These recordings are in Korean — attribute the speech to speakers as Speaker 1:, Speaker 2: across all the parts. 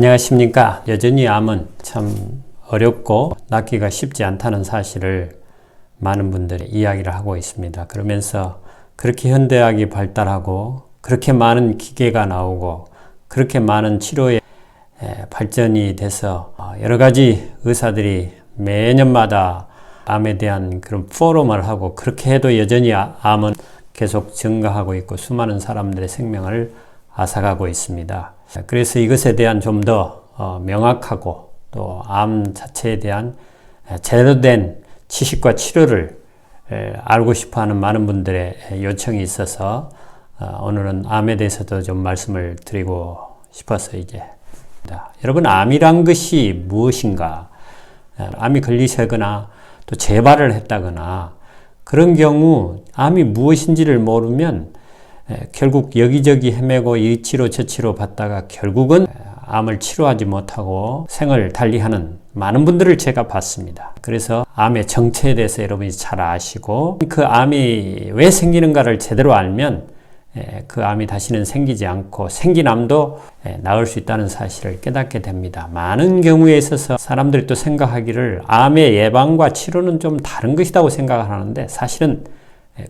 Speaker 1: 안녕하십니까. 여전히 암은 참 어렵고 낫기가 쉽지 않다는 사실을 많은 분들이 이야기를 하고 있습니다. 그러면서 그렇게 현대학이 발달하고 그렇게 많은 기계가 나오고 그렇게 많은 치료의 발전이 돼서 여러 가지 의사들이 매년마다 암에 대한 그런 포럼을 하고 그렇게 해도 여전히 암은 계속 증가하고 있고 수많은 사람들의 생명을 앗아가고 있습니다. 그래서 이것에 대한 좀 더 명확하고 또 암 자체에 대한 제대로 된 지식과 치료를 알고 싶어하는 많은 분들의 요청이 있어서 오늘은 암에 대해서도 좀 말씀을 드리고 싶어서 여러분, 암이란 것이 무엇인가? 암이 걸리시거나 또 재발을 했다거나 그런 경우 암이 무엇인지를 모르면 결국 여기저기 헤매고 이 치료 저 치료 받다가 결국은 암을 치료하지 못하고 생을 달리하는 많은 분들을 제가 봤습니다. 그래서 암의 정체에 대해서 여러분이 잘 아시고 그 암이 왜 생기는가를 제대로 알면 그 암이 다시는 생기지 않고 생긴 암도 나을 수 있다는 사실을 깨닫게 됩니다. 많은 경우에 있어서 사람들이 또 생각하기를 암의 예방과 치료는 좀 다른 것이라고 생각을 하는데 사실은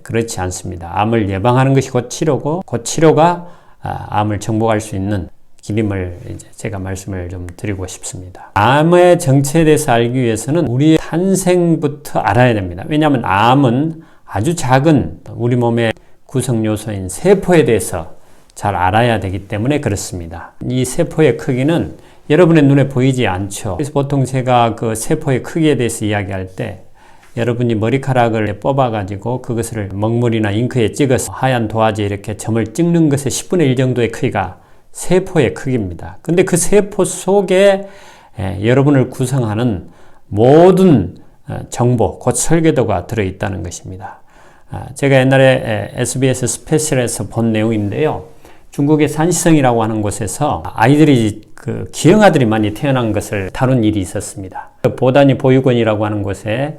Speaker 1: 그렇지 않습니다. 암을 예방하는 것이 곧 치료고 그 치료가 암을 정복할 수 있는 길임을 제가 말씀을 좀 드리고 싶습니다. 암의 정체에 대해서 알기 위해서는 우리의 탄생부터 알아야 됩니다. 왜냐하면 암은 아주 작은 우리 몸의 구성 요소인 세포에 대해서 잘 알아야 되기 때문에 그렇습니다. 이 세포의 크기는 여러분의 눈에 보이지 않죠. 그래서 보통 제가 그 세포의 크기에 대해서 이야기할 때 여러분이 머리카락을 뽑아가지고 그것을 먹물이나 잉크에 찍어서 하얀 도화지에 이렇게 점을 찍는 것의 10분의 1 정도의 크기가 세포의 크기입니다. 근데 그 세포 속에 여러분을 구성하는 모든 정보, 곧 설계도가 들어있다는 것입니다. 제가 옛날에 SBS 스페셜에서 본 내용인데요. 중국의 산시성이라고 하는 곳에서 아이들이 기형아들이 많이 태어난 것을 다룬 일이 있었습니다. 보다니 보육원이라고 하는 곳에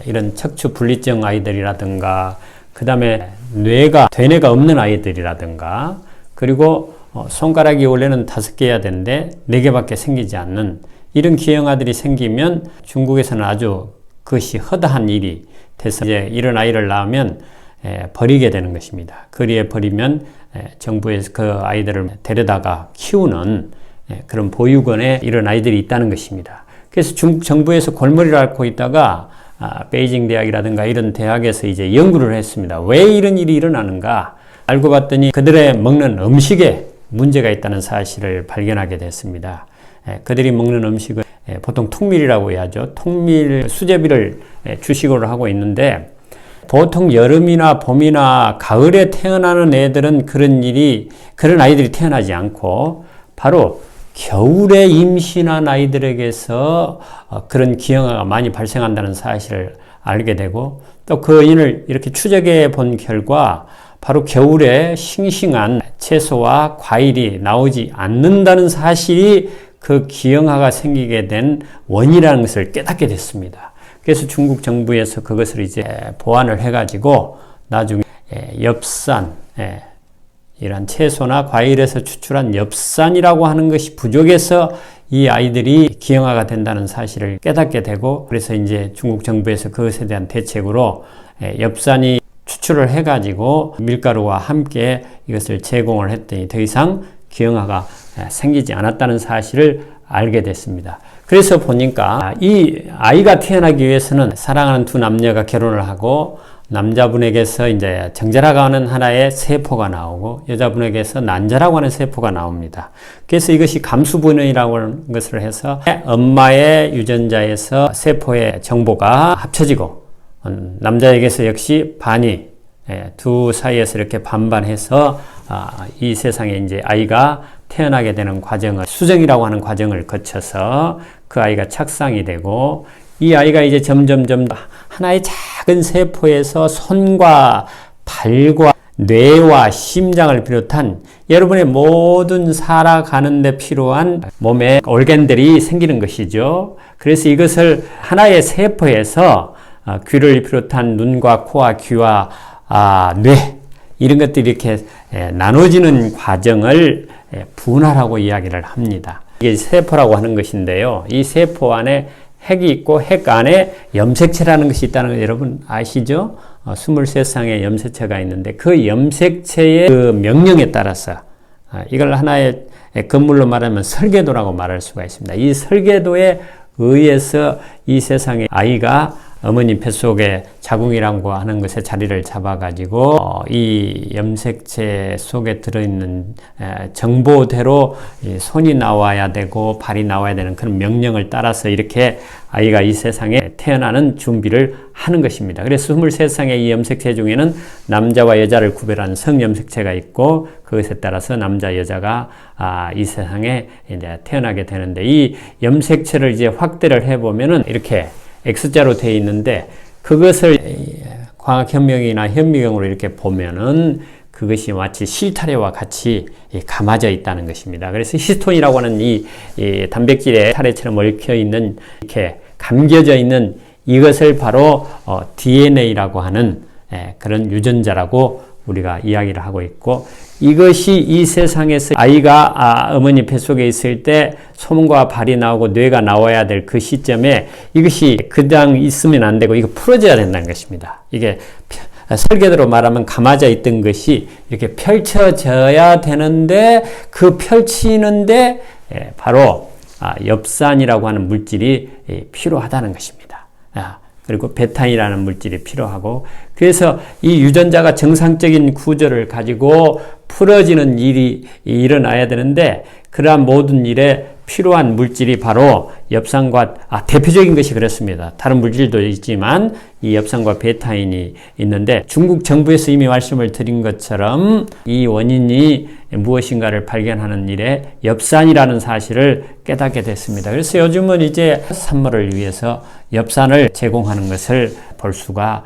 Speaker 1: 이런 척추 분리증 아이들이라든가 그 다음에 되뇌가 없는 아이들이라든가 그리고 손가락이 원래는 5개여야 되는데 4개밖에 생기지 않는 이런 기형아들이 생기면 중국에서는 아주 그것이 허다한 일이 돼서 이제 이런 아이를 낳으면 버리게 되는 것입니다. 거리에 버리면 정부에서 그 아이들을 데려다가 키우는 그런 보육원에 이런 아이들이 있다는 것입니다. 그래서 중국 정부에서 골머리를 앓고 있다가 베이징 대학이라든가 이런 대학에서 이제 연구를 했습니다. 왜 이런 일이 일어나는가? 알고 봤더니 그들의 먹는 음식에 문제가 있다는 사실을 발견하게 됐습니다. 그들이 먹는 음식은 보통 통밀이라고 해야죠. 통밀, 수제비를 주식으로 하고 있는데 보통 여름이나 봄이나 가을에 태어나는 애들은 그런 아이들이 태어나지 않고 바로 겨울에 임신한 아이들에게서 그런 기형아가 많이 발생한다는 사실을 알게 되고 또 그 인을 이렇게 추적해 본 결과 바로 겨울에 싱싱한 채소와 과일이 나오지 않는다는 사실이 그 기형아가 생기게 된 원인이라는 것을 깨닫게 됐습니다. 그래서 중국 정부에서 그것을 이제 보완을 해가지고 나중에 엽산, 이런 채소나 과일에서 추출한 엽산이라고 하는 것이 부족해서 이 아이들이 기형아가 된다는 사실을 깨닫게 되고 그래서 이제 중국 정부에서 그것에 대한 대책으로 엽산이 추출을 해가지고 밀가루와 함께 이것을 제공을 했더니 더 이상 기형아가 생기지 않았다는 사실을 알게 됐습니다. 그래서 보니까 이 아이가 태어나기 위해서는 사랑하는 두 남녀가 결혼을 하고 남자분에게서 이제 정자라고 하는 하나의 세포가 나오고 여자분에게서 난자라고 하는 세포가 나옵니다. 그래서 이것이 감수분해라고 하는 것을 해서 엄마의 유전자에서 세포의 정보가 합쳐지고 남자에게서 역시 반이 두 사이에서 이렇게 반반해서 이 세상에 이제 아이가 태어나게 되는 과정을 수정이라고 하는 과정을 거쳐서 그 아이가 착상이 되고 이 아이가 이제 점점점 하나의 작은 세포에서 손과 발과 뇌와 심장을 비롯한 여러분의 모든 살아가는 데 필요한 몸의 organ들이 생기는 것이죠. 그래서 이것을 하나의 세포에서 귀를 비롯한 눈과 코와 귀와 뇌 이런 것들이 이렇게 나눠지는 과정을 분할하고 이야기를 합니다. 이게 세포라고 하는 것인데요. 이 세포 안에 핵이 있고 핵 안에 염색체라는 것이 있다는 거 여러분 아시죠? 23쌍의 염색체가 있는데 그 염색체의 그 명령에 따라서 이걸 하나의 건물로 말하면 설계도라고 말할 수가 있습니다. 이 설계도에 의해서 이 세상에 아이가 어머니 뱃속에 자궁이라고 하는 것에 자리를 잡아가지고 이 염색체 속에 들어있는 정보대로 손이 나와야 되고 발이 나와야 되는 그런 명령을 따라서 이렇게 아이가 이 세상에 태어나는 준비를 하는 것입니다. 그래서 23쌍의 이 염색체 중에는 남자와 여자를 구별하는 성염색체가 있고 그것에 따라서 남자, 여자가 이 세상에 이제 태어나게 되는데 이 염색체를 이제 확대를 해보면은 이렇게 X자로 되어 있는데 그것을 광학현미경이나 현미경으로 이렇게 보면은 그것이 마치 실타래와 같이 감아져 있다는 것입니다. 그래서 히스톤이라고 하는 이 단백질의 타래처럼 얽혀 있는 이렇게 감겨져 있는 이것을 바로 DNA라고 하는 그런 유전자라고 우리가 이야기를 하고 있고 이것이 이 세상에서 아이가 어머니 뱃속에 있을 때 손과 발이 나오고 뇌가 나와야 될 그 시점에 이것이 그냥 있으면 안 되고 이거 풀어져야 된다는 것입니다. 이게 설계도로 말하면 감아져 있던 것이 이렇게 펼쳐져야 되는데 그 펼치는데 바로 엽산이라고 하는 물질이 필요하다는 것입니다. 그리고 베타인이라는 물질이 필요하고 그래서 이 유전자가 정상적인 구조를 가지고 풀어지는 일이 일어나야 되는데 그러한 모든 일에 필요한 물질이 바로 엽산과 대표적인 것이 그렇습니다. 다른 물질도 있지만 이 엽산과 베타인이 있는데 중국 정부에서 이미 말씀을 드린 것처럼 이 원인이 무엇인가를 발견하는 일에 엽산이라는 사실을 깨닫게 됐습니다. 그래서 요즘은 이제 산모를 위해서 엽산을 제공하는 것을 볼 수가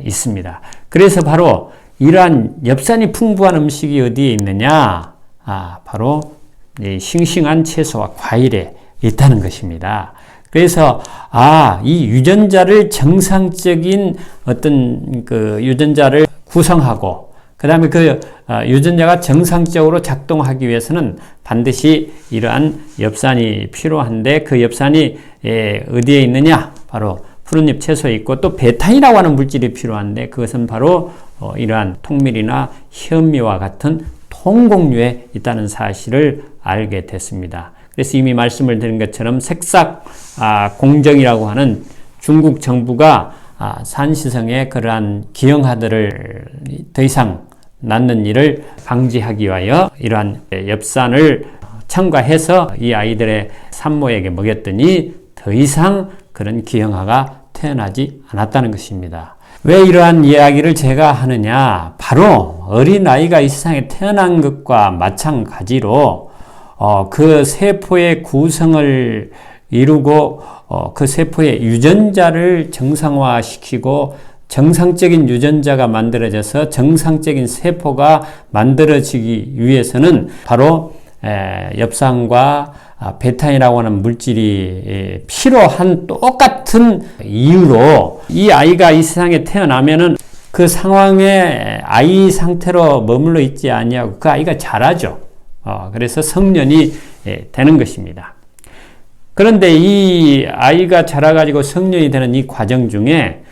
Speaker 1: 있습니다. 그래서 바로 이러한 엽산이 풍부한 음식이 어디에 있느냐? 바로 싱싱한 채소와 과일에 있다는 것입니다. 그래서 이 유전자를 정상적인 어떤 그 유전자를 구성하고 그 다음에 그 유전자가 정상적으로 작동하기 위해서는 반드시 이러한 엽산이 필요한데 그 엽산이 어디에 있느냐? 바로 푸른잎 채소에 있고 또 베타인이라고 하는 물질이 필요한데 그것은 바로 이러한 통밀이나 현미와 같은 통곡류에 있다는 사실을 알게 됐습니다. 그래서 이미 말씀을 드린 것처럼 색삭 공정이라고 하는 중국 정부가 산시성의 그러한 기형아들을 더 이상 낳는 일을 방지하기 위하여 이러한 엽산을 첨가해서 이 아이들의 산모에게 먹였더니 더 이상 그런 기형아가 태어나지 않았다는 것입니다. 왜 이러한 이야기를 제가 하느냐? 바로 어린아이가 이 세상에 태어난 것과 마찬가지로 그 세포의 구성을 이루고 그 세포의 유전자를 정상화시키고 정상적인 유전자가 만들어져서 정상적인 세포가 만들어지기 위해서는 바로 엽산과 베타인이라고 하는 물질이 필요한 똑같은 이유로 이 아이가 이 세상에 태어나면은 그 상황에 아이 상태로 머물러 있지 아니하고 그 아이가 자라죠. 그래서 성년이 되는 것입니다. 그런데 이 아이가 자라가지고 성년이 되는 이 과정 중에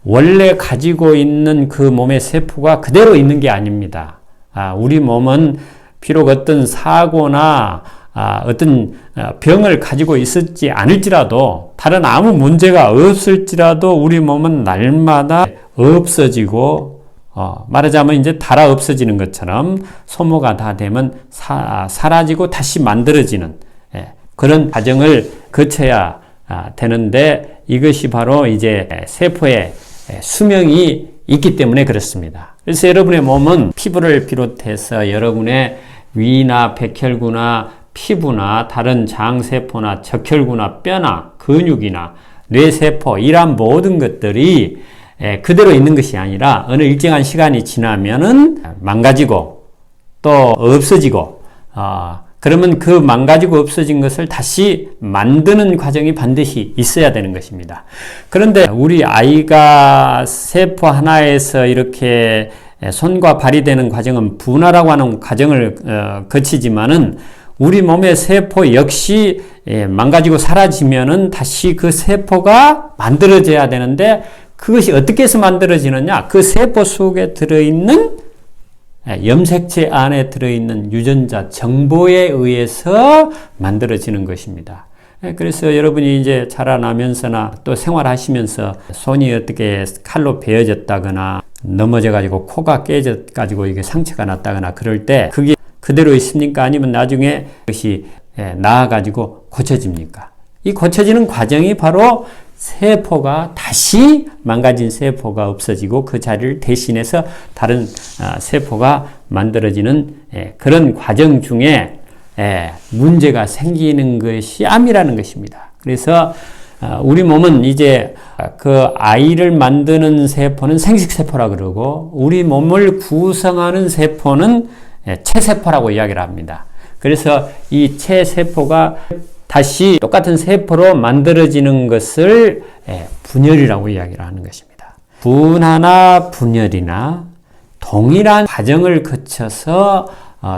Speaker 1: 원래 가지고 있는 그 몸의 세포가 그대로 있는 게 아닙니다. 우리 몸은 비록 어떤 사고나 어떤 병을 가지고 있을지 않을지라도 다른 아무 문제가 없을지라도 우리 몸은 날마다 없어지고 말하자면 이제 닳아 없어지는 것처럼 소모가 다 되면 사라지고 다시 만들어지는 그런 과정을 거쳐야 되는데 이것이 바로 이제 세포의 수명이 있기 때문에 그렇습니다. 그래서 여러분의 몸은 피부를 비롯해서 여러분의 위나 백혈구나 피부나 다른 장세포나 적혈구나 뼈나 근육이나 뇌세포 이러한 모든 것들이 그대로 있는 것이 아니라 어느 일정한 시간이 지나면은 망가지고 또 없어지고 그러면 그 망가지고 없어진 것을 다시 만드는 과정이 반드시 있어야 되는 것입니다. 그런데 우리 아이가 세포 하나에서 이렇게 손과 발이 되는 과정은 분화라고 하는 과정을 거치지만은 우리 몸의 세포 역시 망가지고 사라지면은 다시 그 세포가 만들어져야 되는데 그것이 어떻게 해서 만들어지느냐? 그 세포 속에 들어있는 염색체 안에 들어있는 유전자 정보에 의해서 만들어지는 것입니다. 그래서 여러분이 이제 자라나면서나 또 생활하시면서 손이 어떻게 칼로 베어졌다거나 넘어져가지고 코가 깨져가지고 이게 상처가 났다거나 그럴 때 그게 그대로 있습니까? 아니면 나중에 그것이 나아가지고 고쳐집니까? 이 고쳐지는 과정이 바로 세포가 다시 망가진 세포가 없어지고 그 자리를 대신해서 다른 세포가 만들어지는 그런 과정 중에 문제가 생기는 것이 암이라는 것입니다. 그래서 우리 몸은 이제 그 아이를 만드는 세포는 생식세포라 그러고 우리 몸을 구성하는 세포는 체세포라고 이야기를 합니다. 그래서 이 체세포가 다시 똑같은 세포로 만들어지는 것을 분열이라고 이야기를 하는 것입니다. 분화나 분열이나 동일한 과정을 거쳐서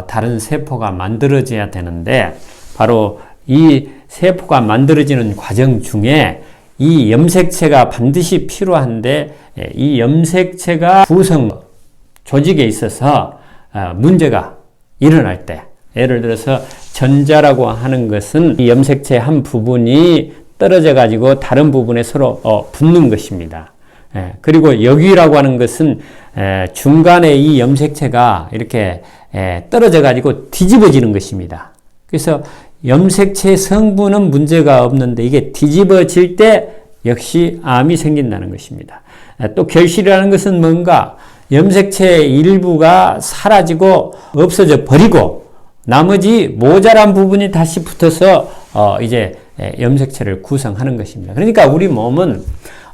Speaker 1: 다른 세포가 만들어져야 되는데 바로 이 세포가 만들어지는 과정 중에 이 염색체가 반드시 필요한데 이 염색체가 구성 조직에 있어서 문제가 일어날 때 예를 들어서 전자라고 하는 것은 이 염색체 한 부분이 떨어져 가지고 다른 부분에 서로 붙는 것입니다. 그리고 역위라고 하는 것은 중간에 이 염색체가 이렇게 떨어져 가지고 뒤집어지는 것입니다. 그래서 염색체 성분은 문제가 없는데 이게 뒤집어질 때 역시 암이 생긴다는 것입니다. 또 결실이라는 것은 뭔가 염색체 일부가 사라지고 없어져 버리고 나머지 모자란 부분이 다시 붙어서 이제 염색체를 구성하는 것입니다. 그러니까 우리 몸은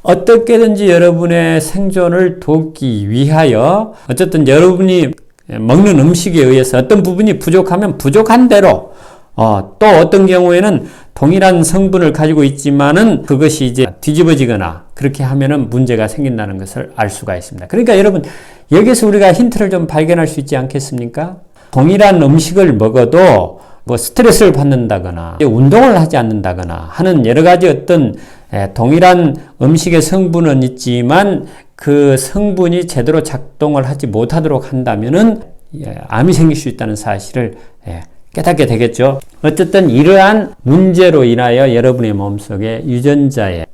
Speaker 1: 어떻게든지 여러분의 생존을 돕기 위하여 어쨌든 여러분이 먹는 음식에 의해서 어떤 부분이 부족하면 부족한 대로 또 어떤 경우에는 동일한 성분을 가지고 있지만은 그것이 이제 뒤집어지거나 그렇게 하면은 문제가 생긴다는 것을 알 수가 있습니다. 그러니까 여러분 여기서 우리가 힌트를 좀 발견할 수 있지 않겠습니까? 동일한 음식을 먹어도 뭐 스트레스를 받는다거나 운동을 하지 않는다거나 하는 여러 가지 어떤 동일한 음식의 성분은 있지만 그 성분이 제대로 작동을 하지 못하도록 한다면은 암이 생길 수 있다는 사실을 깨닫게 되겠죠. 어쨌든 이러한 문제로 인하여 여러분의 몸속에 유전자의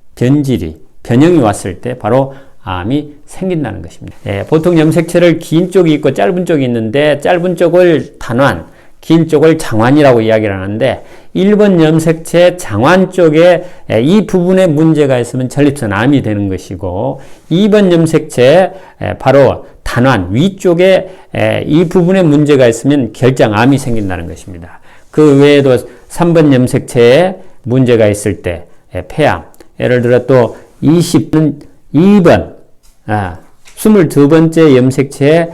Speaker 1: 변형이 왔을 때 바로 암이 생긴다는 것입니다. 보통 염색체를 긴 쪽이 있고 짧은 쪽이 있는데 짧은 쪽을 단환, 긴 쪽을 장환이라고 이야기를 하는데 1번 염색체 장환 쪽에 이 부분에 문제가 있으면 전립선 암이 되는 것이고 2번 염색체 바로 단환 위쪽에 이 부분에 문제가 있으면 결장암이 생긴다는 것입니다. 그 외에도 3번 염색체에 문제가 있을 때 폐암, 예를 들어 또 22번 22번째 염색체에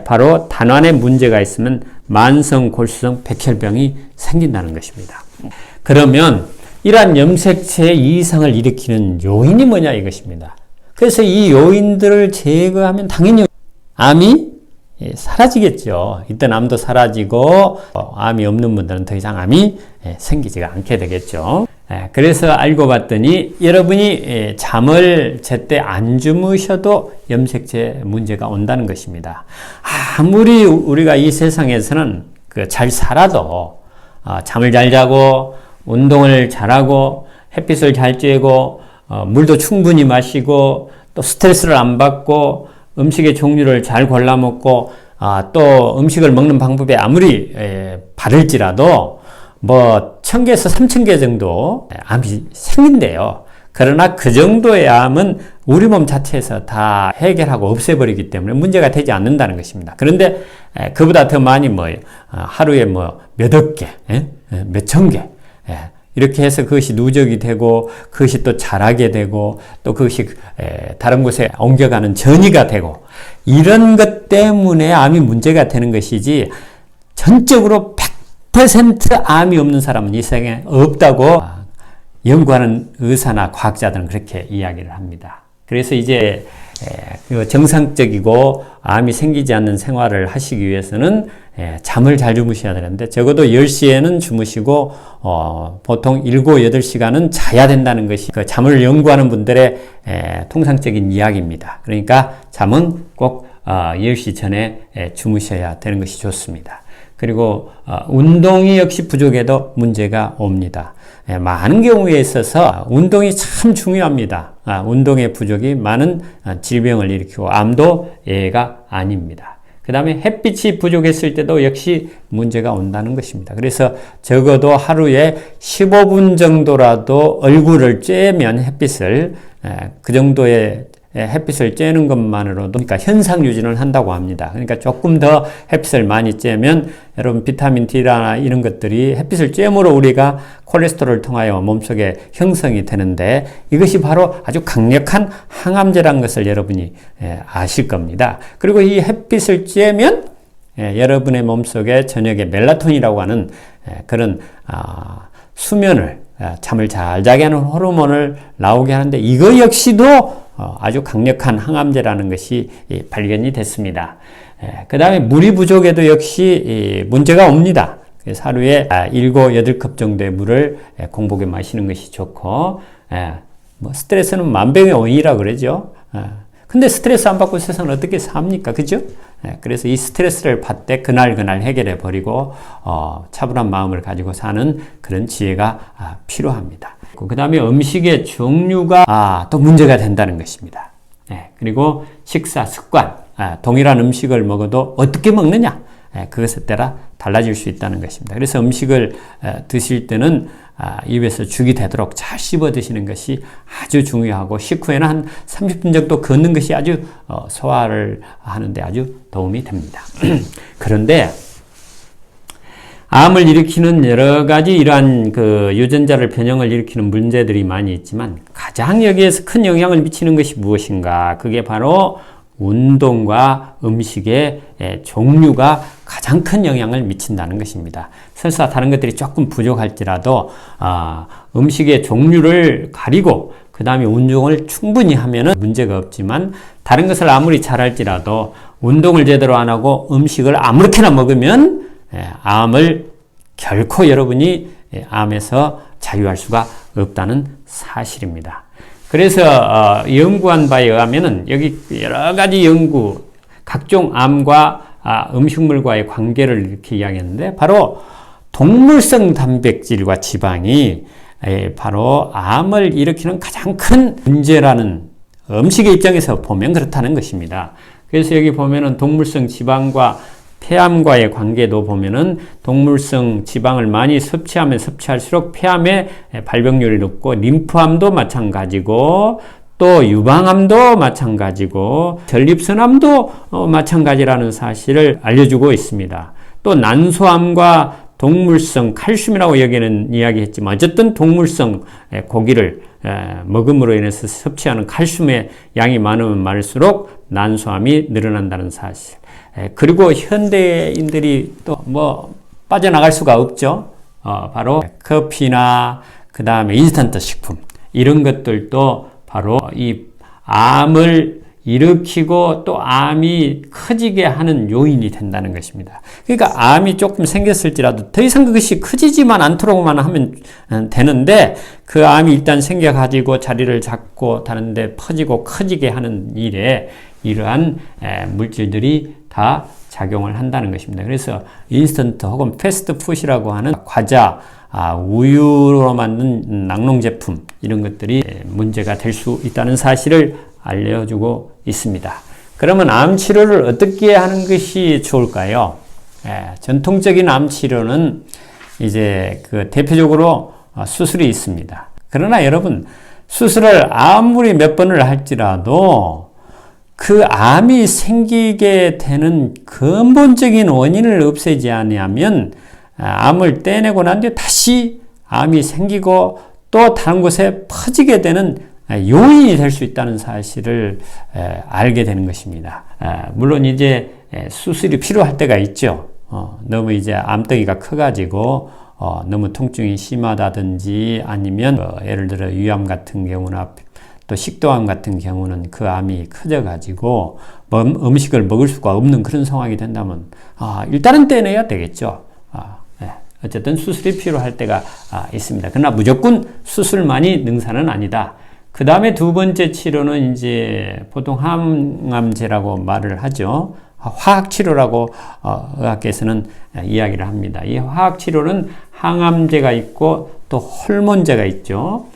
Speaker 1: 바로 단환에 문제가 있으면 만성 골수성 백혈병이 생긴다는 것입니다. 그러면 이러한 염색체의 이상을 일으키는 요인이 뭐냐 이것입니다. 그래서 이 요인들을 제거하면 당연히 암이 사라지겠죠. 이때 암도 사라지고 암이 없는 분들은 더 이상 암이 생기지가 않게 되겠죠. 그래서 알고 봤더니 여러분이 잠을 제때 안 주무셔도 염색체 문제가 온다는 것입니다. 아무리 우리가 이 세상에서는 잘 살아도 잠을 잘 자고 운동을 잘하고 햇빛을 잘 쬐고 물도 충분히 마시고 또 스트레스를 안 받고 음식의 종류를 잘 골라 먹고 또 음식을 먹는 방법에 아무리 바를지라도 뭐 1000개에서 3000개 정도 암이 생긴대요. 그러나 그 정도의 암은 우리 몸 자체에서 다 해결하고 없애버리기 때문에 문제가 되지 않는다는 것입니다. 그런데 그보다 더 많이 하루에 몇억 개, 몇천 개 이렇게 해서 그것이 누적이 되고 그것이 또 자라게 되고 또 그것이 다른 곳에 옮겨가는 전이가 되고 이런 것 때문에 암이 문제가 되는 것이지 전적으로 100% 암이 없는 사람은 이 세상에 없다고 연구하는 의사나 과학자들은 그렇게 이야기를 합니다. 그래서 이제 정상적이고 암이 생기지 않는 생활을 하시기 위해서는 잠을 잘 주무셔야 되는데 적어도 10시에는 주무시고 보통 7, 8시간은 자야 된다는 것이 그 잠을 연구하는 분들의 통상적인 이야기입니다. 그러니까 잠은 꼭 10시 전에 주무셔야 되는 것이 좋습니다. 그리고 운동이 역시 부족해도 문제가 옵니다. 많은 경우에 있어서 운동이 참 중요합니다. 운동의 부족이 많은 질병을 일으키고 암도 예가 아닙니다. 그 다음에 햇빛이 부족했을 때도 역시 문제가 온다는 것입니다. 그래서 적어도 하루에 15분 정도라도 얼굴을 쬐면 햇빛을 그 정도의 햇빛을 쬐는 것만으로도 그러니까 현상 유지를 한다고 합니다. 그러니까 조금 더 햇빛을 많이 쬐면 여러분 비타민 D나 이런 것들이 햇빛을 쬐므로 우리가 콜레스테롤을 통하여 몸속에 형성이 되는데 이것이 바로 아주 강력한 항암제라는 것을 여러분이 아실 겁니다. 그리고 이 햇빛을 쬐면 여러분의 몸속에 저녁에 멜라토닌이라고 하는 그런 수면을 잠을 잘 자게 하는 호르몬을 나오게 하는데 이거 역시도 아주 강력한 항암제라는 것이 발견이 됐습니다. 그 다음에 물이 부족해도 역시 문제가 옵니다. 그래서 하루에 7, 8컵 정도의 물을 공복에 마시는 것이 좋고 스트레스는 만병의 원인이라고 그러죠. 근데 스트레스 안 받고 세상을 어떻게 삽니까? 그죠? 그래서 이 스트레스를 받을 때 그날 해결해 버리고 차분한 마음을 가지고 사는 그런 지혜가 필요합니다. 그 다음에 음식의 종류가 또 문제가 된다는 것입니다. 그리고 식사 습관, 동일한 음식을 먹어도 어떻게 먹느냐? 그것에 따라 달라질 수 있다는 것입니다. 그래서 음식을 드실 때는 입에서 죽이 되도록 잘 씹어 드시는 것이 아주 중요하고 식후에는 한 30분 정도 걷는 것이 아주 소화를 하는데 아주 도움이 됩니다. 그런데 암을 일으키는 여러 가지 이러한 그 유전자를 변형을 일으키는 문제들이 많이 있지만 가장 여기에서 큰 영향을 미치는 것이 무엇인가? 그게 바로 운동과 음식의 종류가 가장 큰 영향을 미친다는 것입니다. 설사 다른 것들이 조금 부족할지라도 음식의 종류를 가리고 그 다음에 운동을 충분히 하면은 문제가 없지만 다른 것을 아무리 잘할지라도 운동을 제대로 안 하고 음식을 아무렇게나 먹으면 암을 결코 여러분이 암에서 자유할 수가 없다는 사실입니다. 그래서 연구한 바에 의하면은 여기 여러 가지 연구, 각종 암과 음식물과의 관계를 이렇게 이야기했는데 바로 동물성 단백질과 지방이 바로 암을 일으키는 가장 큰 문제라는 음식의 입장에서 보면 그렇다는 것입니다. 그래서 여기 보면은 동물성 지방과 폐암과의 관계도 보면은 동물성 지방을 많이 섭취하면 섭취할수록 폐암의 발병률이 높고 림프암도 마찬가지고 또 유방암도 마찬가지고 전립선암도 마찬가지라는 사실을 알려주고 있습니다. 또 난소암과 동물성 칼슘이라고 여기는 이야기했지만 어쨌든 동물성 고기를 먹음으로 인해서 섭취하는 칼슘의 양이 많으면 많을수록 난소암이 늘어난다는 사실. 그리고 현대인들이 또 뭐 빠져나갈 수가 없죠. 바로 커피나 그 다음에 인스턴트 식품 이런 것들도 바로 이 암을 일으키고 또 암이 커지게 하는 요인이 된다는 것입니다. 그러니까 암이 조금 생겼을지라도 더 이상 그것이 커지지만 않도록만 하면 되는데 그 암이 일단 생겨가지고 자리를 잡고 다른데 퍼지고 커지게 하는 일에 이러한 물질들이 다 작용을 한다는 것입니다. 그래서 인스턴트 혹은 패스트푸드라고 하는 과자, 우유로 만든 낙농 제품 이런 것들이 문제가 될 수 있다는 사실을 알려주고 있습니다. 그러면 암 치료를 어떻게 하는 것이 좋을까요? 전통적인 암 치료는 이제 그 대표적으로 수술이 있습니다. 그러나 여러분 수술을 아무리 몇 번을 할지라도 그 암이 생기게 되는 근본적인 원인을 없애지 않으면 암을 떼내고 난 뒤에 다시 암이 생기고 또 다른 곳에 퍼지게 되는 요인이 될 수 있다는 사실을 알게 되는 것입니다. 물론 이제 수술이 필요할 때가 있죠. 너무 이제 암덩이가 커가지고 너무 통증이 심하다든지 아니면 예를 들어 위암 같은 경우나 또 식도암 같은 경우는 그 암이 커져가지고 음식을 먹을 수가 없는 그런 상황이 된다면 일단은 떼내야 되겠죠. 어쨌든 수술이 필요할 때가 있습니다. 그러나 무조건 수술만이 능사는 아니다. 그 다음에 두 번째 치료는 이제 보통 항암제라고 말을 하죠. 화학치료라고 의학계에서는 이야기를 합니다. 이 화학치료는 항암제가 있고 또 호르몬제가 있죠.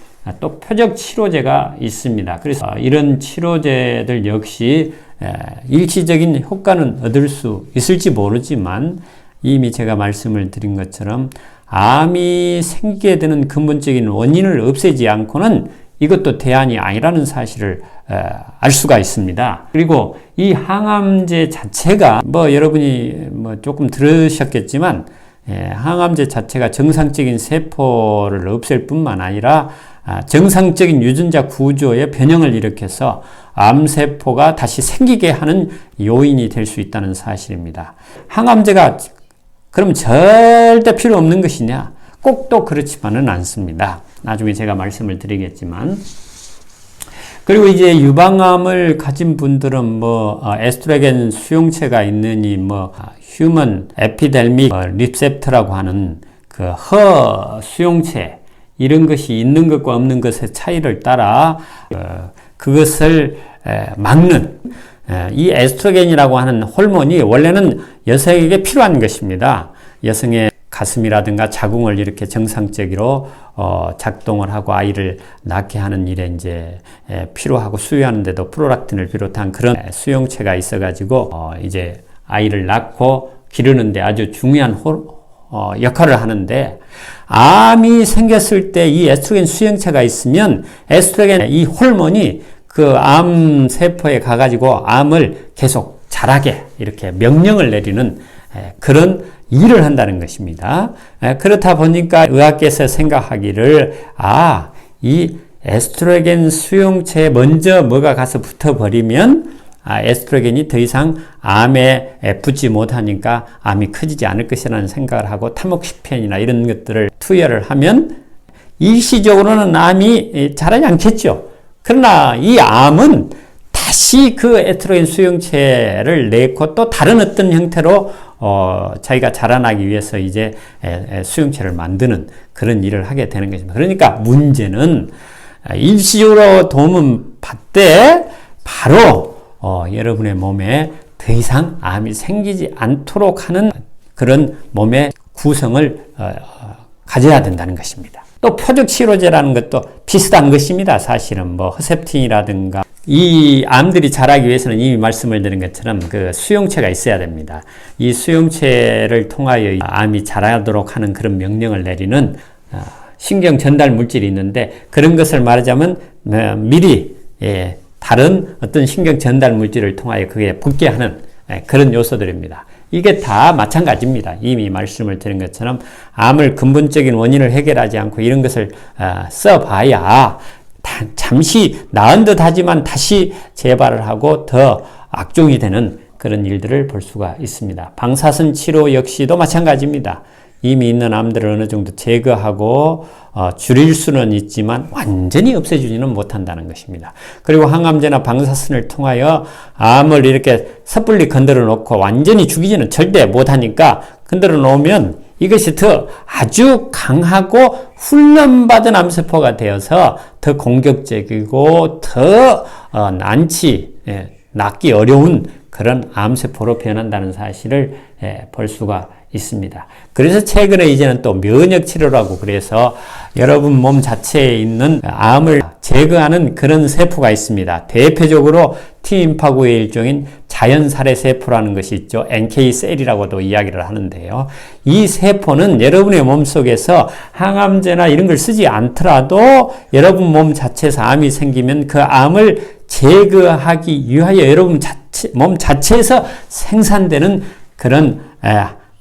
Speaker 1: 또 표적치료제가 있습니다. 그래서 이런 치료제들 역시 일시적인 효과는 얻을 수 있을지 모르지만 이미 제가 말씀을 드린 것처럼 암이 생기게 되는 근본적인 원인을 없애지 않고는 이것도 대안이 아니라는 사실을 알 수가 있습니다. 그리고 이 항암제 자체가 여러분이 조금 들으셨겠지만 항암제 자체가 정상적인 세포를 없앨 뿐만 아니라 정상적인 유전자 구조의 변형을 일으켜서 암세포가 다시 생기게 하는 요인이 될 수 있다는 사실입니다. 항암제가 그럼 절대 필요 없는 것이냐? 꼭 또 그렇지만은 않습니다. 나중에 제가 말씀을 드리겠지만. 그리고 이제 유방암을 가진 분들은 에스트로겐 수용체가 있느니 휴먼 에피델믹 리셉터라고 하는 그 허 수용체 이런 것이 있는 것과 없는 것의 차이를 따라 그것을 막는 이 에스트로겐이라고 하는 호르몬이 원래는 여성에게 필요한 것입니다. 여성의 가슴이라든가 자궁을 이렇게 정상적으로 작동을 하고 아이를 낳게 하는 일에 이제 필요하고 수유하는데도 프롤락틴을 비롯한 그런 수용체가 있어가지고 이제 아이를 낳고 기르는데 아주 중요한 역할을 하는데 암이 생겼을 때 이 에스트로겐 수용체가 있으면 에스트로겐 이 호르몬이 그 암 세포에 가가지고 암을 계속 자라게 이렇게 명령을 내리는 그런 일을 한다는 것입니다. 그렇다 보니까 의학계에서 생각하기를 이 에스트로겐 수용체에 먼저 뭐가 가서 붙어버리면 에스트로겐이 더 이상 암에 붙지 못하니까 암이 커지지 않을 것이라는 생각을 하고 타모ක්시펜이나 이런 것들을 투여를 하면 일시적으로는 암이 자라지 않겠죠. 그러나 이 암은 다시 그 에스트로겐 수용체를 내고 또 다른 어떤 형태로 자기가 자라나기 위해서 이제 수용체를 만드는 그런 일을 하게 되는 것입니다. 그러니까 문제는 일시적으로 도움은 받되 바로 여러분의 몸에 더 이상 암이 생기지 않도록 하는 그런 몸의 구성을 가져야 된다는 것입니다. 또 표적치료제라는 것도 비슷한 것입니다. 사실은 허셉틴이라든가 이 암들이 자라기 위해서는 이미 말씀을 드린 것처럼 그 수용체가 있어야 됩니다. 이 수용체를 통하여 암이 자라도록 하는 그런 명령을 내리는 신경 전달 물질이 있는데 그런 것을 말하자면 미리 다른 어떤 신경 전달 물질을 통하여 그게 붙게 하는 그런 요소들입니다. 이게 다 마찬가지입니다. 이미 말씀을 드린 것처럼 암을 근본적인 원인을 해결하지 않고 이런 것을 써봐야 잠시 나은 듯 하지만 다시 재발을 하고 더 악종이 되는 그런 일들을 볼 수가 있습니다. 방사선 치료 역시도 마찬가지입니다. 이미 있는 암들을 어느 정도 제거하고 줄일 수는 있지만 완전히 없애주지는 못한다는 것입니다. 그리고 항암제나 방사선을 통하여 암을 이렇게 섣불리 건드려 놓고 완전히 죽이지는 절대 못하니까 건드려 놓으면 이것이 더 아주 강하고 훈련받은 암세포가 되어서 더 공격적이고 더 낫기 어려운 그런 암세포로 변한다는 사실을 볼 수가 있습니다. 그래서 최근에 이제는 또 면역치료라고 그래서 여러분 몸 자체에 있는 암을 제거하는 그런 세포가 있습니다. 대표적으로 T임파구의 일종인 자연살해 세포라는 것이 있죠. NK셀이라고도 이야기를 하는데요. 이 세포는 여러분의 몸속에서 항암제나 이런 걸 쓰지 않더라도 여러분 몸 자체에서 암이 생기면 그 암을 제거하기 위하여 여러분 몸 자체에서 생산되는 그런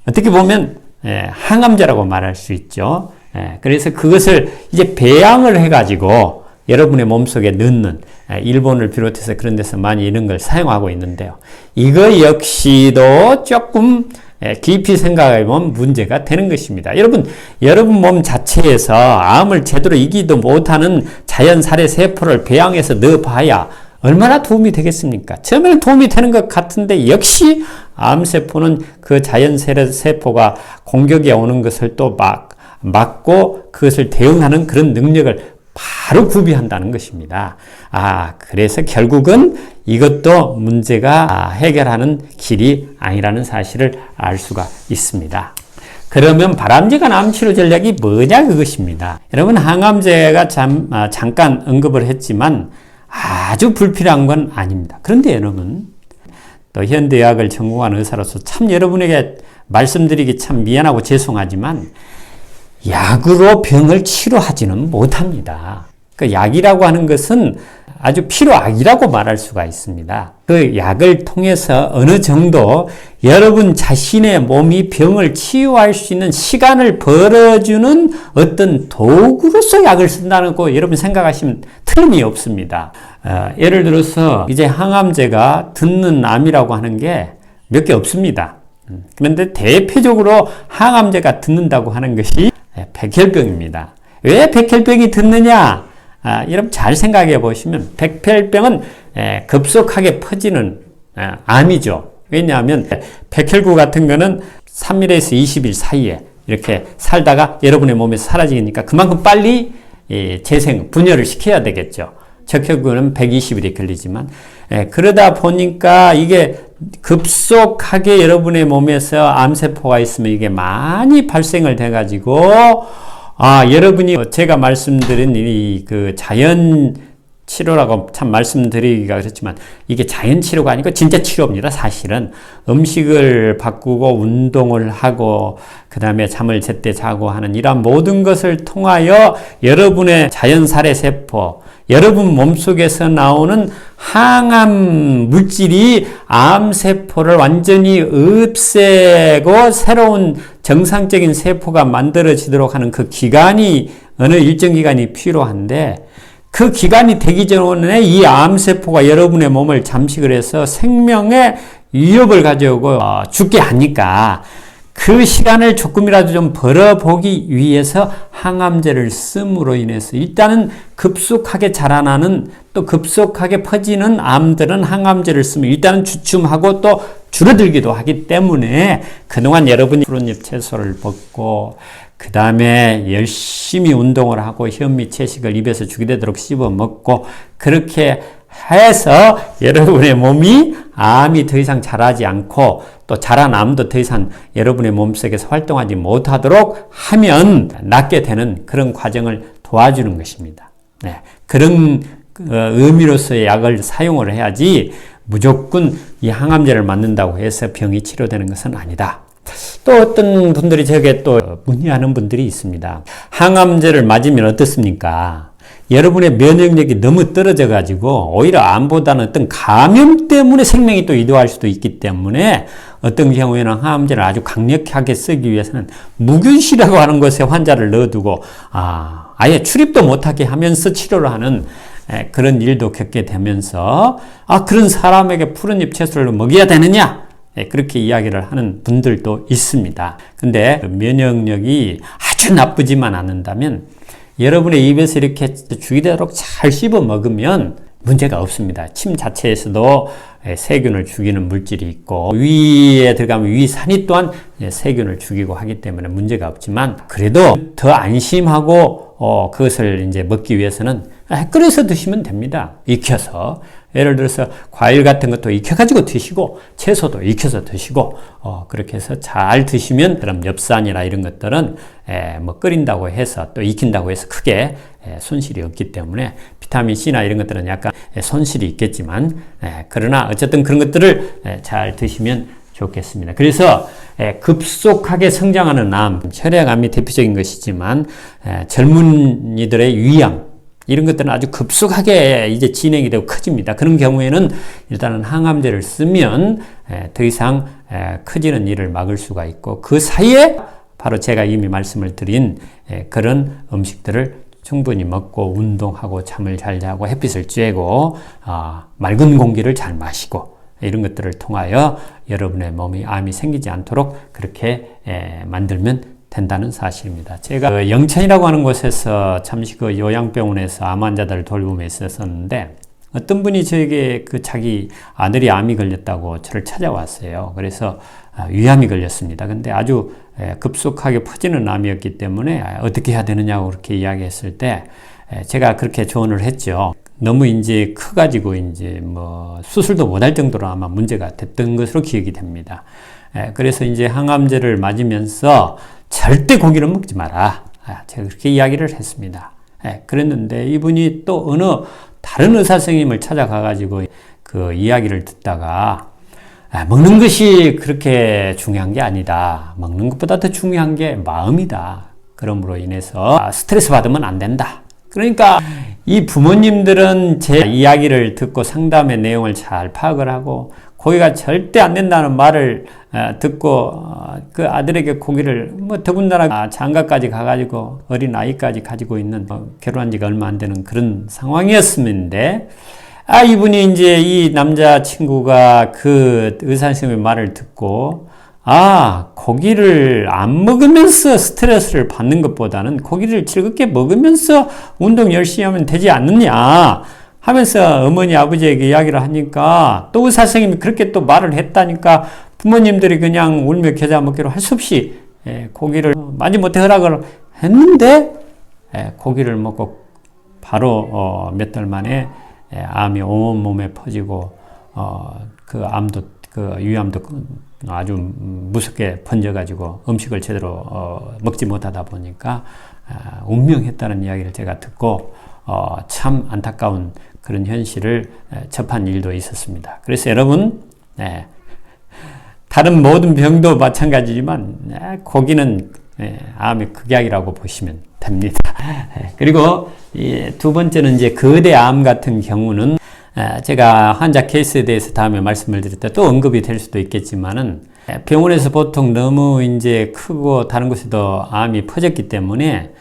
Speaker 1: 어떻게 보면 항암제라고 말할 수 있죠. 그래서 그것을 이제 배양을 해가지고 여러분의 몸속에 넣는 일본을 비롯해서 그런 데서 많이 이런 걸 사용하고 있는데요. 이거 역시도 조금 깊이 생각해보면 문제가 되는 것입니다. 여러분 몸 자체에서 암을 제대로 이기도 못하는 자연살해 세포를 배양해서 넣어봐야 얼마나 도움이 되겠습니까? 처음에는 도움이 되는 것 같은데 역시 암세포는 그 자연살해 세포가 공격이 오는 것을 또 막고 그것을 대응하는 그런 능력을 바로 구비한다는 것입니다. 그래서 결국은 이것도 문제가 해결하는 길이 아니라는 사실을 알 수가 있습니다. 그러면 바람직한 암치료 전략이 뭐냐 그것입니다. 여러분 항암제가 잠깐 언급을 했지만 아주 불필요한 건 아닙니다. 그런데 여러분 또 현대의학을 전공한 의사로서 참 여러분에게 말씀드리기 참 미안하고 죄송하지만 약으로 병을 치료하지는 못합니다. 그 약이라고 하는 것은 아주 필요악이라고 말할 수가 있습니다. 그 약을 통해서 어느 정도 여러분 자신의 몸이 병을 치유할 수 있는 시간을 벌어주는 어떤 도구로서 약을 쓴다는 거 여러분 생각하시면 틀림이 없습니다. 예를 들어서 이제 항암제가 듣는 암이라고 하는 게 몇 개 없습니다. 그런데 대표적으로 항암제가 듣는다고 하는 것이 백혈병입니다. 왜 백혈병이 듣느냐? 여러분 잘 생각해 보시면 백혈병은 급속하게 퍼지는 암이죠. 왜냐하면 백혈구 같은 거는 3일에서 20일 사이에 이렇게 살다가 여러분의 몸에서 사라지니까 그만큼 빨리 재생, 분열을 시켜야 되겠죠. 적혈구는 120일이 걸리지만 그러다 보니까 이게 급속하게 여러분의 몸에서 암세포가 있으면 이게 많이 발생을 돼가지고 여러분이 제가 말씀드린 그 자연 치료라고 참 말씀드리기가 그렇지만 이게 자연 치료가 아니고 진짜 치료입니다. 사실은 음식을 바꾸고 운동을 하고 그 다음에 잠을 제때 자고 하는 이러한 모든 것을 통하여 여러분의 자연살해 세포, 여러분 몸속에서 나오는 항암 물질이 암세포를 완전히 없애고 새로운 정상적인 세포가 만들어지도록 하는 그 기간이 어느 일정 기간이 필요한데 그 기간이 되기 전에 이 암세포가 여러분의 몸을 잠식을 해서 생명의 위협을 가져오고 죽게 하니까 그 시간을 조금이라도 좀 벌어보기 위해서 항암제를 씀으로 인해서 일단은 급속하게 자라나는 또 급속하게 퍼지는 암들은 항암제를 쓰면 일단은 주춤하고 또 줄어들기도 하기 때문에 그동안 여러분이 푸른잎 채소를 먹고 그 다음에 열심히 운동을 하고 현미 채식을 입에서 죽이 되도록 씹어 먹고 그렇게 해서 여러분의 몸이 암이 더 이상 자라지 않고 또 자란 암도 더 이상 여러분의 몸속에서 활동하지 못하도록 하면 낫게 되는 그런 과정을 도와주는 것입니다. 그런 의미로서의 약을 사용을 해야지 무조건 이 항암제를 맞는다고 해서 병이 치료되는 것은 아니다. 또 어떤 분들이 저게 또 문의하는 분들이 있습니다. 항암제를 맞으면 어떻습니까? 여러분의 면역력이 너무 떨어져 가지고 오히려 암보다는 어떤 감염 때문에 생명이 또 이동할 수도 있기 때문에 어떤 경우에는 항암제를 아주 강력하게 쓰기 위해서는 무균실이라고 하는 곳에 환자를 넣어두고 아예 출입도 못하게 하면서 치료를 하는 그런 일도 겪게 되면서 그런 사람에게 푸른잎 채소를 먹여야 되느냐? 그렇게 이야기를 하는 분들도 있습니다. 근데 면역력이 아주 나쁘지만 않는다면 여러분의 입에서 이렇게 죽이도록 잘 씹어 먹으면 문제가 없습니다. 침 자체에서도 세균을 죽이는 물질이 있고 위에 들어가면 위산이 또한 세균을 죽이고 하기 때문에 문제가 없지만 그래도 더 안심하고 그것을 이제 먹기 위해서는 끓여서 드시면 됩니다. 익혀서. 예를 들어서 과일 같은 것도 익혀가지고 드시고 채소도 익혀서 드시고 그렇게 해서 잘 드시면 그럼 엽산이나 이런 것들은 뭐 끓인다고 해서 또 익힌다고 해서 크게 손실이 없기 때문에 비타민C나 이런 것들은 약간 손실이 있겠지만 그러나 어쨌든 그런 것들을 잘 드시면 좋겠습니다. 그래서 급속하게 성장하는 암, 혈액암이 대표적인 것이지만 젊은이들의 위암 이런 것들은 아주 급속하게 이제 진행이 되고 커집니다. 그런 경우에는 일단은 항암제를 쓰면 더 이상 커지는 일을 막을 수가 있고 그 사이에 바로 제가 이미 말씀을 드린 그런 음식들을 충분히 먹고 운동하고 잠을 잘 자고 햇빛을 쬐고 맑은 공기를 잘 마시고 이런 것들을 통하여 여러분의 몸이 암이 생기지 않도록 그렇게 만들면 된다는 사실입니다. 제가 그 영천이라고 하는 곳에서 잠시 그 요양병원에서 암 환자들을 돌보며 있었는데 어떤 분이 저에게 그 자기 아들이 암이 걸렸다고 저를 찾아왔어요. 그래서 위암이 걸렸습니다. 근데 아주 급속하게 퍼지는 암이었기 때문에 어떻게 해야 되느냐고 그렇게 이야기했을 때 제가 그렇게 조언을 했죠. 너무 이제 커가지고 이제 뭐 수술도 못할 정도로 아마 문제가 됐던 것으로 기억이 됩니다. 그래서 이제 항암제를 맞으면서 절대 고기를 먹지 마라. 제가 그렇게 이야기를 했습니다. 그랬는데 이분이 또 어느 다른 의사 선생님을 찾아가가지고 그 이야기를 듣다가 먹는 것이 그렇게 중요한 게 아니다. 먹는 것보다 더 중요한 게 마음이다. 그러므로 인해서 스트레스 받으면 안 된다. 그러니까 이 부모님들은 제 이야기를 듣고 상담의 내용을 잘 파악을 하고 고기가 절대 안 된다는 말을 듣고 그 아들에게 고기를 뭐 더군다나 장가까지 가가지고 어린 아이까지 가지고 있는 결혼한 지가 얼마 안 되는 그런 상황이었는데 이분이 이제 이 남자친구가 그 의사 선생님의 말을 듣고 고기를 안 먹으면서 스트레스를 받는 것보다는 고기를 즐겁게 먹으면서 운동 열심히 하면 되지 않느냐 하면서 어머니 아버지에게 이야기를 하니까 또 의사 선생님이 그렇게 또 말을 했다니까 부모님들이 그냥 울며 겨자 먹기로 할 수 없이 고기를 마지못해 허락을 했는데 고기를 먹고 바로 몇 달 만에 암이 온몸에 퍼지고 그 암도 그 위암도 아주 무섭게 번져가지고 음식을 제대로 먹지 못하다 보니까 운명했다는 이야기를 제가 듣고 참 안타까운 그런 현실을 접한 일도 있었습니다. 그래서 여러분 다른 모든 병도 마찬가지지만 고기는 암의 극약이라고 보시면 됩니다. 그리고 두 번째는 이제 거대 암 같은 경우는 제가 환자 케이스에 대해서 다음에 말씀을 드릴 때 또 언급이 될 수도 있겠지만은 병원에서 보통 너무 이제 크고 다른 곳에도 암이 퍼졌기 때문에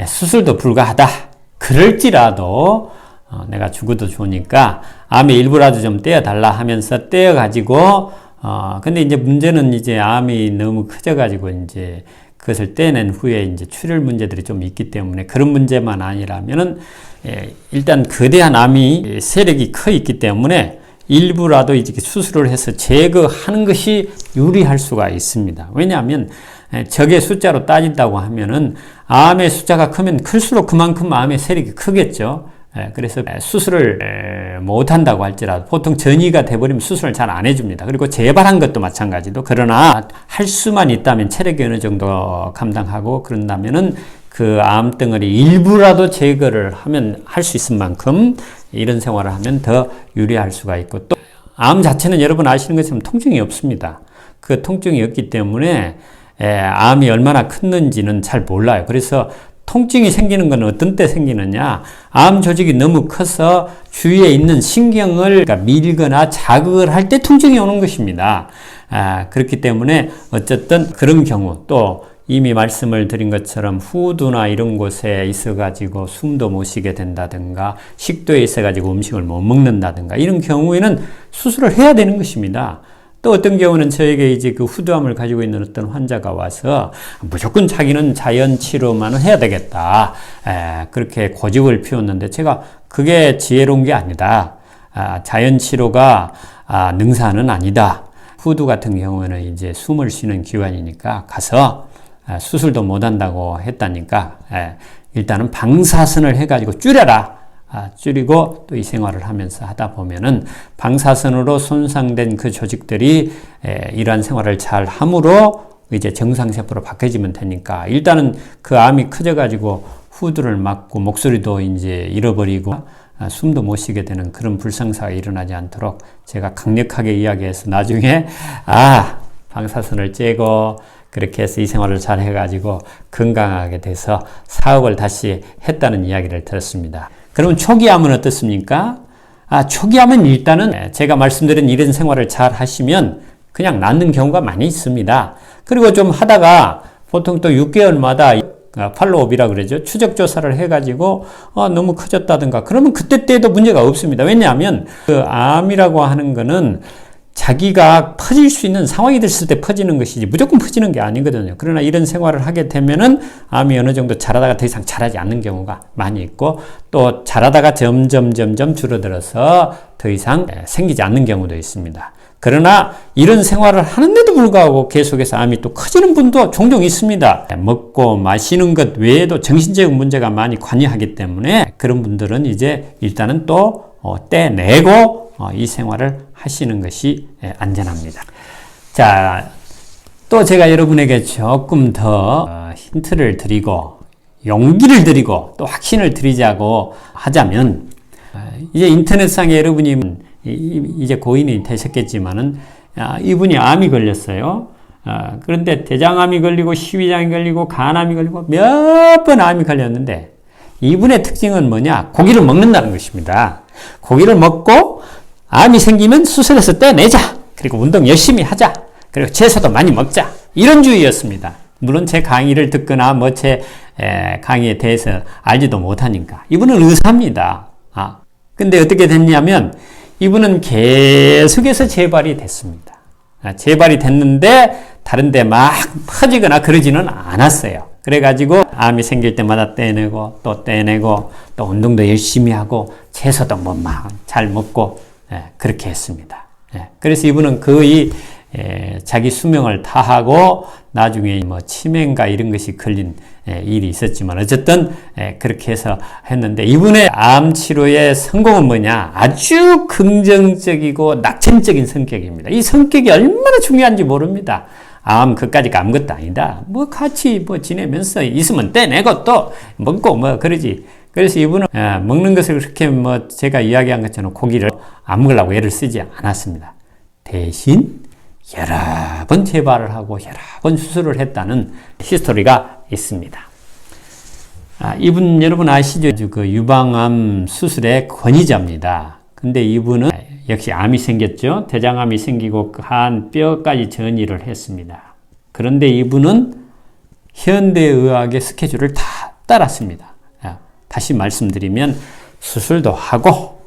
Speaker 1: 수술도 불가하다. 그럴지라도 내가 죽어도 좋으니까 암의 일부라도 좀 떼어달라 하면서 떼어가지고 근데 이제 문제는 이제 암이 너무 커져가지고 이제 그것을 떼낸 후에 이제 출혈 문제들이 좀 있기 때문에 그런 문제만 아니라면은 일단 거대한 암이 세력이 커 있기 때문에 일부라도 이제 수술을 해서 제거하는 것이 유리할 수가 있습니다. 왜냐하면 적의 숫자로 따진다고 하면은 암의 숫자가 크면 클수록 그만큼 암의 세력이 크겠죠. 그래서 수술을 못한다고 할지라도 보통 전이가 돼버리면 수술을 잘 안 해줍니다. 그리고 재발한 것도 마찬가지도. 그러나 할 수만 있다면 체력이 어느 정도 감당하고 그런다면은 그 암덩어리 일부라도 제거를 하면 할 수 있을 만큼 이런 생활을 하면 더 유리할 수가 있고 또 암 자체는 여러분 아시는 것처럼 통증이 없습니다. 그 통증이 없기 때문에 암이 얼마나 컸는지는 잘 몰라요. 그래서 통증이 생기는 건 어떤 때 생기느냐? 암 조직이 너무 커서 주위에 있는 신경을 밀거나 자극을 할 때 통증이 오는 것입니다. 그렇기 때문에 어쨌든 그런 경우 또 이미 말씀을 드린 것처럼 후두나 이런 곳에 있어가지고 숨도 못 쉬게 된다든가 식도에 있어가지고 음식을 못 먹는다든가 이런 경우에는 수술을 해야 되는 것입니다. 또 어떤 경우는 저에게 이제 그 후두암을 가지고 있는 어떤 환자가 와서 무조건 자기는 자연 치료만은 해야 되겠다. 그렇게 고집을 피웠는데 제가 그게 지혜로운 게 아니다. 자연 치료가 능사는 아니다. 후두 같은 경우에는 이제 숨을 쉬는 기관이니까 가서 수술도 못 한다고 했다니까 일단은 방사선을 해가지고 줄여라. 줄이고 또 이 생활을 하면서 하다 보면은 방사선으로 손상된 그 조직들이 이러한 생활을 잘 함으로 이제 정상세포로 바뀌어지면 되니까 일단은 그 암이 커져가지고 후두를 막고 목소리도 이제 잃어버리고 숨도 못 쉬게 되는 그런 불상사가 일어나지 않도록 제가 강력하게 이야기해서 나중에 방사선을 째고 그렇게 해서 이 생활을 잘 해가지고 건강하게 돼서 사업을 다시 했다는 이야기를 들었습니다. 그러면 초기암은 어떻습니까? 초기암은 일단은 제가 말씀드린 이런 생활을 잘 하시면 그냥 낫는 경우가 많이 있습니다. 그리고 좀 하다가 보통 또 6개월마다 팔로우업이라 그러죠. 추적 조사를 해가지고 너무 커졌다든가 그러면 그때 때도 문제가 없습니다. 왜냐하면 그 암이라고 하는 거는 자기가 퍼질 수 있는 상황이 됐을 때 퍼지는 것이지 무조건 퍼지는 게 아니거든요. 그러나 이런 생활을 하게 되면은 암이 어느 정도 자라다가 더 이상 자라지 않는 경우가 많이 있고, 또 자라다가 점점 줄어들어서 더 이상 생기지 않는 경우도 있습니다. 그러나 이런 생활을 하는데도 불구하고 계속해서 암이 또 커지는 분도 종종 있습니다. 먹고 마시는 것 외에도 정신적 문제가 많이 관여하기 때문에 그런 분들은 이제 일단은 또 떼내고 이 생활을 하시는 것이 안전합니다. 자, 또 제가 여러분에게 조금 더 힌트를 드리고 용기를 드리고 또 확신을 드리자고 하자면, 이제 인터넷상에 여러분이 이제 고인이 되셨겠지만은 이분이 암이 걸렸어요. 그런데 대장암이 걸리고 식이장이 걸리고 간암이 걸리고 몇 번 암이 걸렸는데, 이분의 특징은 뭐냐? 고기를 먹는다는 것입니다. 고기를 먹고 암이 생기면 수술해서 떼내자. 그리고 운동 열심히 하자. 그리고 채소도 많이 먹자. 이런 주의였습니다. 물론 제 강의를 듣거나 제 강의에 대해서 알지도 못하니까. 이분은 의사입니다. 근데 어떻게 됐냐면 이분은 계속해서 재발이 됐습니다. 재발이 됐는데 다른 데 막 퍼지거나 그러지는 않았어요. 그래가지고 암이 생길 때마다 떼내고 또 운동도 열심히 하고 채소도 막 잘 먹고 그렇게 했습니다. 그래서 이분은 거의 자기 수명을 다하고 나중에 치매인가 이런 것이 걸린 일이 있었지만 어쨌든 그렇게 해서 했는데, 이분의 암 치료의 성공은 뭐냐? 아주 긍정적이고 낙천적인 성격입니다. 이 성격이 얼마나 중요한지 모릅니다. 그까짓 아무것도 아니다. 같이 지내면서 있으면 떼내고 또 먹고 그러지. 그래서 이분은 먹는 것을 그렇게 제가 이야기한 것처럼 고기를 안 먹으려고 애를 쓰지 않았습니다. 대신 여러 번 재발을 하고 여러 번 수술을 했다는 히스토리가 있습니다. 이분 여러분 아시죠? 그 유방암 수술의 권위자입니다. 근데 이분은 역시 암이 생겼죠. 대장암이 생기고 간 뼈까지 전이를 했습니다. 그런데 이분은 현대의학의 스케줄을 다 따랐습니다. 다시 말씀드리면 수술도 하고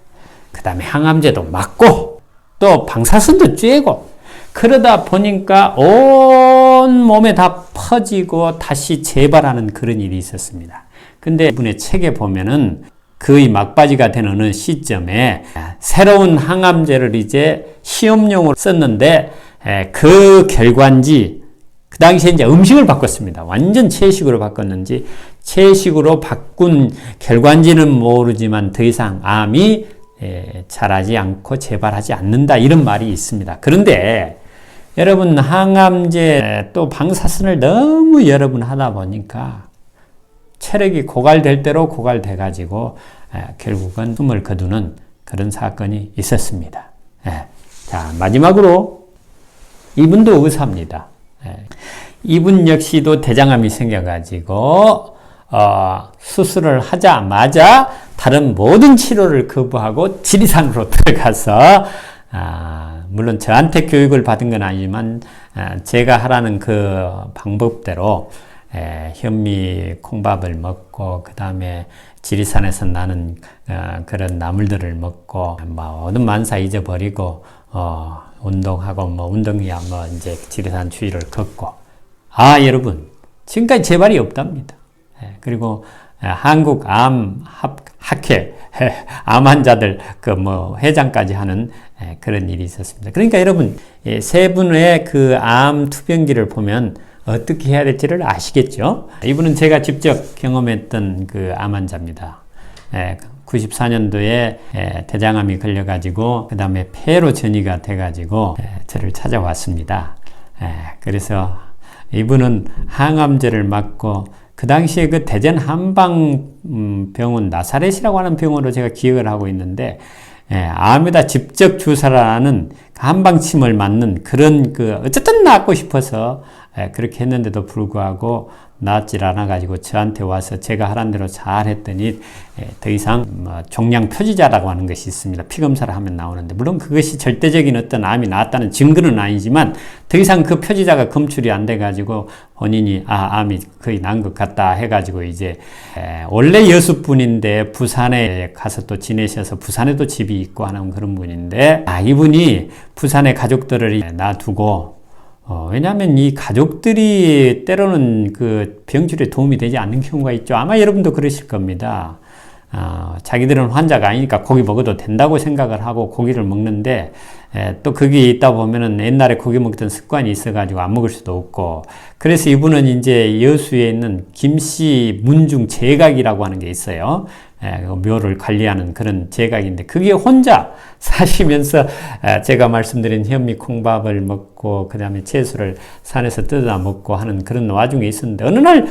Speaker 1: 그 다음에 항암제도 맞고 또 방사선도 쬐고, 그러다 보니까 온 몸에 다 퍼지고 다시 재발하는 그런 일이 있었습니다. 근데 이분의 책에 보면은 거의 막바지가 되는 어느 시점에 새로운 항암제를 이제 시험용으로 썼는데 그 결과인지 그 당시에 이제 음식을 바꿨습니다. 완전 채식으로 바꿨는지 채식으로 바꾼 결과인지는 모르지만 더 이상 암이 자라지 않고 재발하지 않는다, 이런 말이 있습니다. 그런데 여러분, 항암제 또 방사선을 너무 여러 번 하다 보니까 체력이 고갈될 대로 고갈돼 가지고 결국은 숨을 거두는 그런 사건이 있었습니다. 자, 마지막으로 이분도 의사입니다. 이분 역시도 대장암이 생겨가지고 수술을 하자마자 다른 모든 치료를 거부하고 지리산으로 들어가서 물론 저한테 교육을 받은 건 아니지만 제가 하라는 그 방법대로 현미 콩밥을 먹고 그 다음에 지리산에서 나는 그런 나물들을 먹고 모든 만사 잊어버리고 운동하고 운동이야 이제 지리산 추위를 걷고, 여러분 지금까지 재발이 없답니다. 그리고 한국 암 학회 암 환자들 회장까지 하는 그런 일이 있었습니다. 그러니까 여러분, 세 분의 그 암 투병기를 보면 어떻게 해야 될지를 아시겠죠? 이분은 제가 직접 경험했던 그 암 환자입니다. 94년도에 대장암이 걸려가지고 그 다음에 폐로 전이가 돼가지고 저를 찾아왔습니다. 그래서 이분은 항암제를 맞고, 그 당시에 그 대전 한방병원 나사렛이라고 하는 병원으로 제가 기억을 하고 있는데, 암에다 직접 주사를 하는 한방침을 맞는 그런 어쨌든 낫고 싶어서 그렇게 했는데도 불구하고 낫질 않아가지고 저한테 와서 제가 하란 대로 잘 했더니 더 이상 종양 표지자라고 하는 것이 있습니다. 피검사를 하면 나오는데, 물론 그것이 절대적인 어떤 암이 나았다는 증거는 아니지만 더 이상 그 표지자가 검출이 안 돼가지고 본인이 암이 거의 난 것 같다 해가지고 이제 원래 여수분인데 부산에 가서 또 지내셔서 부산에도 집이 있고 하는 그런 분인데, 이분이 부산의 가족들을 놔두고 왜냐하면 이 가족들이 때로는 그 병줄에 도움이 되지 않는 경우가 있죠. 아마 여러분도 그러실 겁니다. 자기들은 환자가 아니니까 고기 먹어도 된다고 생각을 하고 고기를 먹는데, 또 거기 있다 보면은 옛날에 고기 먹던 습관이 있어가지고 안 먹을 수도 없고, 그래서 이분은 이제 여수에 있는 김씨 문중 제각이라고 하는 게 있어요. 묘를 관리하는 그런 제각인데, 그게 혼자 사시면서 제가 말씀드린 현미 콩밥을 먹고 그 다음에 채소를 산에서 뜯어 먹고 하는 그런 와중에 있었는데, 어느 날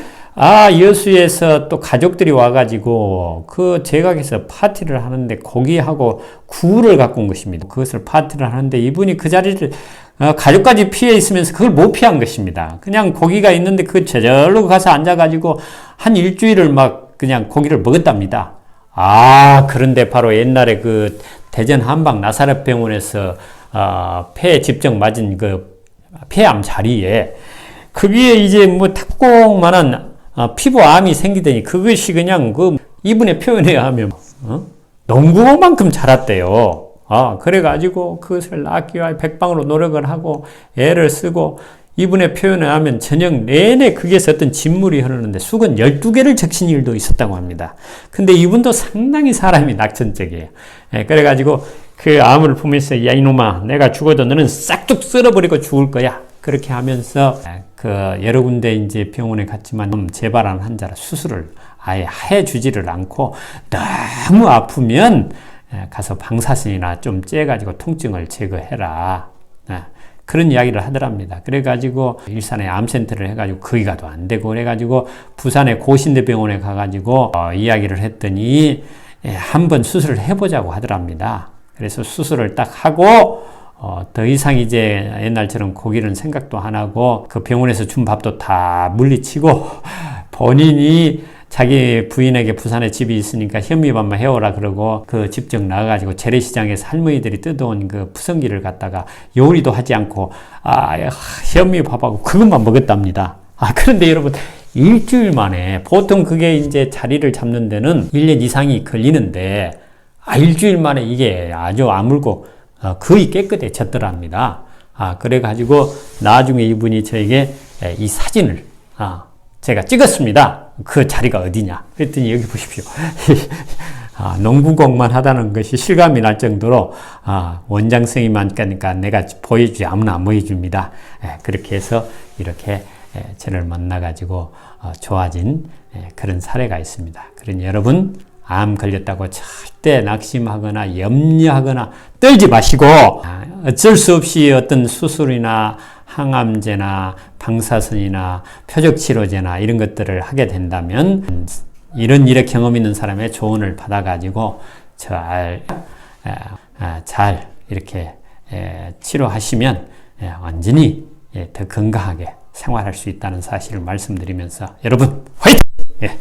Speaker 1: 여수에서 또 가족들이 와가지고 그 제각에서 파티를 하는데 고기하고 구를 갖고 온 것입니다. 그것을 파티를 하는데 이분이 그 자리를 가족까지 피해 있으면서 그걸 못 피한 것입니다. 그냥 고기가 있는데 그 저절로 가서 앉아가지고 한 일주일을 막 그냥 고기를 먹었답니다. 그런데 바로 옛날에 그 대전 한방 나사렛 병원에서 폐에 집정 맞은 그 폐암 자리에 거기에 이제 뭐 탁공만한 피부암이 생기더니 그것이 그냥 그 이분의 표현에 하면 농구공만큼 자랐대요. 그래가지고 그것을 낳기 위해 백방으로 노력을 하고 애를 쓰고, 이분의 표현에 하면 저녁 내내 거기에서 어떤 진물이 흐르는데 수건 12개를 적신 일도 있었다고 합니다. 근데 이분도 상당히 사람이 낙천적이에요. 그래가지고 그 암을 품에서 야 이놈아, 내가 죽어도 너는 싹둑 쓸어버리고 죽을 거야. 그렇게 하면서 그 여러 군데 이제 병원에 갔지만 재발한 환자라 수술을 아예 해주지를 않고, 너무 아프면 가서 방사선이나 좀 쬐가지고 통증을 제거해라. 그런 이야기를 하더랍니다. 그래가지고 일산에 암센터를 해가지고 거기가 도 안 되고, 그래가지고 부산의 고신대병원에 가가지고 이야기를 했더니 한번 수술을 해보자고 하더랍니다. 그래서 수술을 딱 하고 더 이상 이제 옛날처럼 고기는 생각도 안 하고 그 병원에서 준 밥도 다 물리치고 본인이 자기 부인에게 부산에 집이 있으니까 현미밥만 해오라 그러고 그 집적 나가가지고 재래시장에서 할머니들이 뜯어온 그 푸성기를 갖다가 요리도 하지 않고 현미밥하고 그것만 먹었답니다. 그런데 여러분, 일주일 만에, 보통 그게 이제 자리를 잡는 데는 1년 이상이 걸리는데 일주일 만에 이게 아주 아물고 거의 깨끗해졌더랍니다. 그래가지고 나중에 이분이 저에게 이 사진을 제가 찍었습니다. 그 자리가 어디냐 그랬더니 여기 보십시오. 농구공만 하다는 것이 실감이 날 정도로 원장 선생님만 까니까 내가 보여주지 아무나 안 보여줍니다. 그렇게 해서 이렇게 저를 만나가지고 좋아진 그런 사례가 있습니다. 그러니 여러분, 암 걸렸다고 절대 낙심하거나 염려하거나 떨지 마시고, 어쩔 수 없이 어떤 수술이나 항암제나 방사선이나 표적치료제나 이런 것들을 하게 된다면 이런 일의 경험 있는 사람의 조언을 받아가지고 잘 이렇게 치료하시면 완전히 더 건강하게 생활할 수 있다는 사실을 말씀드리면서 여러분 화이팅!